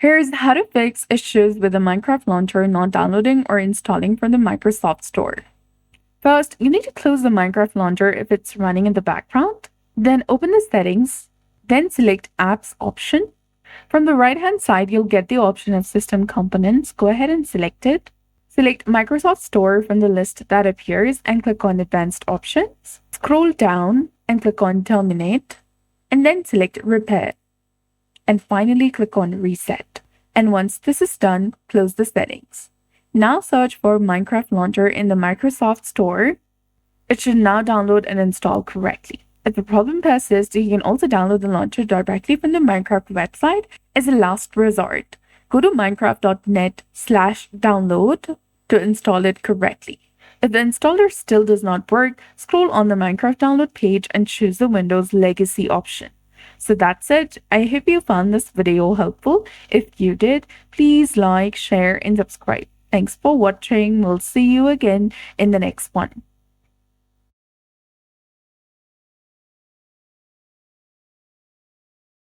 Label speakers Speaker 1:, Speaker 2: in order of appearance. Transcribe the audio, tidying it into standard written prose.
Speaker 1: Here's how to fix issues with the Minecraft launcher not downloading or installing from the Microsoft Store. First, you need to close the Minecraft launcher if it's running in the background. Then open the settings. Then select Apps option. From the right-hand side, you'll get the option of System Components. Go ahead and select it. Select Microsoft Store from the list that appears and click on Advanced Options. Scroll down and click on Terminate, and then select Repair. And finally click on Reset. And once this is done, close the settings. Now search for Minecraft Launcher in the Microsoft Store. It should now download and install correctly. If the problem persists, you can also download the launcher directly from the Minecraft website as a last resort. Go to minecraft.net/download to install it correctly. If the installer still does not work, scroll on the Minecraft download page and choose the Windows Legacy option. So that's it. I hope you found this video helpful. If you did, please like, share, and subscribe. Thanks for watching. We'll see you again in the next one.